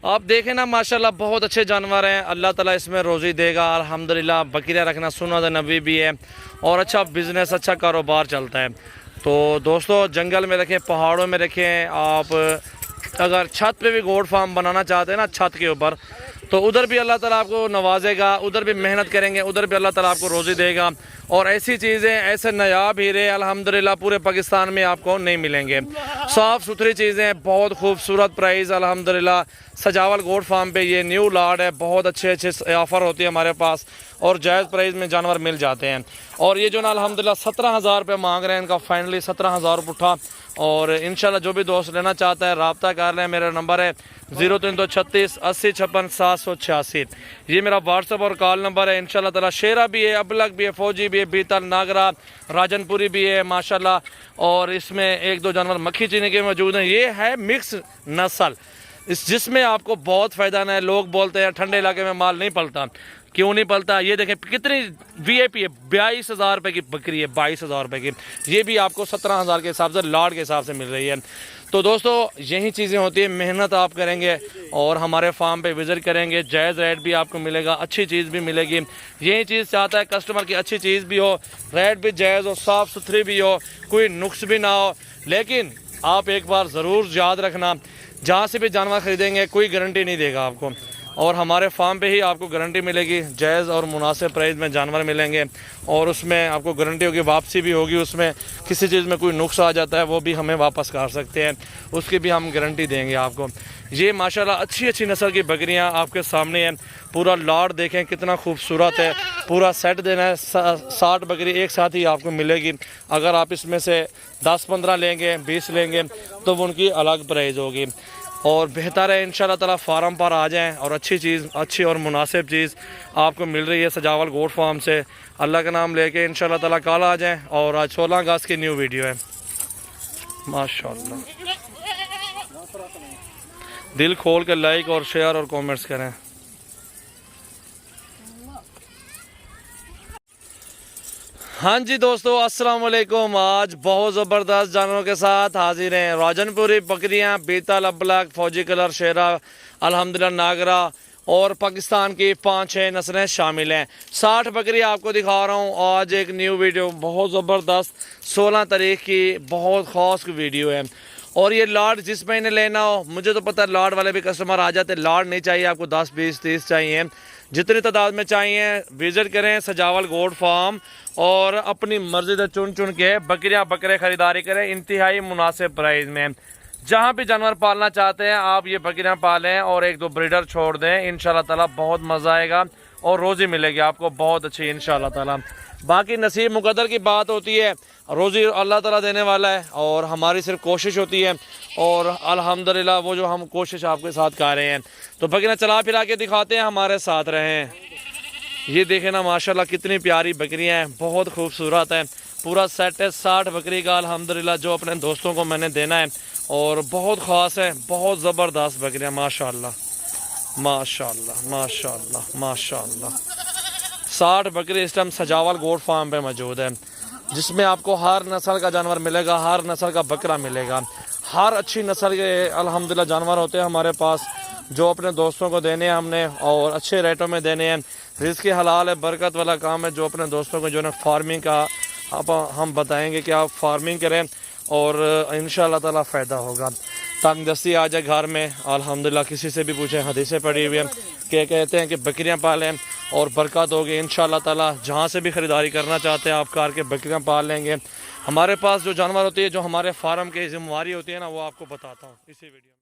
आप देखें ना माशाल्लाह बहुत अच्छे जानवर हैं। अल्लाह ताला इसमें रोज़ी देगा अल्हम्दुलिल्लाह। बकरियाँ रखना सुन्नत नबी भी है और अच्छा बिज़नेस, अच्छा कारोबार चलता है। तो दोस्तों जंगल में रखें, पहाड़ों में रखें। आप अगर छत पे भी गोट फार्म बनाना चाहते हैं ना, छत के ऊपर, तो उधर भी अल्लाह ताला आपको नवाजेगा। उधर भी मेहनत करेंगे, उधर भी अल्लाह ताला आपको रोज़ी देगा। और ऐसी चीज़ें, ऐसे नायाब हीरे अल्हम्दुलिल्लाह पूरे पाकिस्तान में आपको नहीं मिलेंगे। साफ़ सुथरी चीज़ें, बहुत खूबसूरत प्राइस अल्हम्दुलिल्लाह। सजावल गोट फार्म पे ये न्यू लाड है। बहुत अच्छे ऑफ़र होती है हमारे पास और जायज़ प्राइस में जानवर मिल जाते हैं। और ये जो ना अल्हम्दुलिल्लाह 17,000 रुपये मांग रहे हैं, इनका फाइनली 17,000 रुपये उठा। और इंशाल्लाह जो भी दोस्त लेना चाहता है रब्ता कर लें। मेरा नंबर है 0336 80 56 786। ये मेरा व्हाट्सअप और कॉल नंबर है। इंशाल्लाह ताला शेरा भी है, अबलग भी है, फौजी भी है, बीतल, नागरा, राजनपुरी भी है माशाल्लाह। और इसमें एक दो जानवर मक्खी चीनी के मौजूद हैं। ये है मिक्स नस्ल, जिसमें आपको बहुत फ़ायदा है। लोग बोलते हैं ठंडे इलाके में माल नहीं पलता, क्यों नहीं पलता? ये देखें कितनी VIP है। 22,000 रुपये की बकरी है, 22,000 रुपये की। ये भी आपको 17,000 के हिसाब से, लाड के हिसाब से मिल रही है। तो दोस्तों यही चीज़ें होती है। मेहनत आप करेंगे और हमारे फार्म पे विज़िट करेंगे, जायज़ रेट भी आपको मिलेगा, अच्छी चीज़ भी मिलेगी। यही चीज़ चाहता है कस्टमर की अच्छी चीज़ भी हो, रेट भी जायज़ हो, साफ़ सुथरी भी हो, कोई नुक्स भी ना हो। लेकिन आप एक बार ज़रूर याद रखना, जहाँ से भी जानवर ख़रीदेंगे कोई गारंटी नहीं देगा आपको। और हमारे फार्म पे ही आपको गारंटी मिलेगी। जायज़ और मुनासिब प्राइस में जानवर मिलेंगे और उसमें आपको गारंटी होगी, वापसी भी होगी। उसमें किसी चीज़ में कोई नुक्स आ जाता है वो भी हमें वापस कर सकते हैं, उसकी भी हम गारंटी देंगे आपको। ये माशाल्लाह अच्छी नस्ल की बकरियां आपके सामने हैं। पूरा लाड देखें कितना खूबसूरत है। पूरा सेट देना है। 60 बकरी एक साथ ही आपको मिलेगी। अगर आप इसमें से 10-15 लेंगे, 20 लेंगे तो उनकी अलग प्राइस होगी। और बेहतर है इंशाल्लाह ताला फार्म पर आ जाएं और अच्छी चीज़, अच्छी और मुनासिब चीज़ आपको मिल रही है सजावल गोट फार्म से। अल्लाह का नाम लेके इंशाल्लाह ताला कल आ जाएं। और आज 16 अगस्त की न्यू वीडियो है माशाल्लाह। दिल खोल के लाइक और शेयर और कमेंट्स करें। हाँ जी दोस्तों, अस्सलाम वालेकुम। आज बहुत ज़बरदस्त जानवरों के साथ हाजिर हैं। राजनपुरी बकरियां, बीतल, अबलग, फौजी कलर, शेरा, अल्हम्दुलिल्लाह नागरा और पाकिस्तान की 5-6 नस्लें शामिल हैं। 60 बकरी आपको दिखा रहा हूँ। आज एक न्यू वीडियो बहुत ज़बरदस्त 16 तारीख की बहुत ख़ास वीडियो है। और ये लाड जिस महीने लेना हो, मुझे तो पता है लाड वाले भी कस्टमर आ जाते हैं। लाड नहीं चाहिए आपको, 10, 20, 30 चाहिए, जितनी तादाद में चाहिए विज़िट करें सजावल गोट फार्म और अपनी मर्जी से चुन चुन के बकरियां बकरे ख़रीदारी करें इंतहाई मुनासिब प्राइस में। जहां भी जानवर पालना चाहते हैं आप ये बकरियां पालें और एक दो ब्रीडर छोड़ दें। इंशाल्लाह ताला बहुत मज़ा आएगा और रोज़ी मिलेगी आपको बहुत अच्छी इंशाल्लाह ताला। बाकी नसीब मुकद्दर की बात होती है, रोज़ी अल्लाह ताला देने वाला है और हमारी सिर्फ कोशिश होती है। और अल्हम्दुलिल्लाह वो जो हम कोशिश आपके साथ कर रहे हैं। तो बकरियां चला फिरा के दिखाते हैं, हमारे साथ रहें। ये देखें ना माशाल्लाह कितनी प्यारी बकरियां हैं, बहुत खूबसूरत है। पूरा सेट है 60 बकरी का अल्हम्दुलिल्लाह, जो अपने दोस्तों को मैंने देना है और बहुत ख़ास है। बहुत ज़बरदस्त बकरियां माशाल्लाह माशाल्लाह माशाल्लाह माशाल्लाह। 60 बकरी इस टाइम सजावल गोट फार्म पे मौजूद है, जिसमें आपको हर नस्ल का जानवर मिलेगा, हर नस्ल का बकरा मिलेगा। हर अच्छी नस्ल के अल्हम्दुलिल्लाह जानवर होते हैं हमारे पास, जो अपने दोस्तों को देने हैं हमने और अच्छे रेटों में देने हैं। रिज़्क़ हलाल है, बरकत वाला काम है। जो अपने दोस्तों को जो है फार्मिंग का हम बताएंगे कि आप फार्मिंग करें और इंशाल्लाह ताला फ़ायदा होगा। तंगदस्ती आ जाए घर में, अल्हम्दुलिल्लाह किसी से भी पूछें, हदीसें पड़ी हुई हैं कि कहते हैं कि बकरियां पालें और बरकत होगी इंशाल्लाह ताला। जहाँ से भी ख़रीदारी करना चाहते हैं आप करके बकरियां पाल लेंगे। हमारे पास जो जानवर होती है, जो हमारे फार्म की जिम्मेवारी होती है ना, वो आपको बताता हूँ इसी वीडियो में।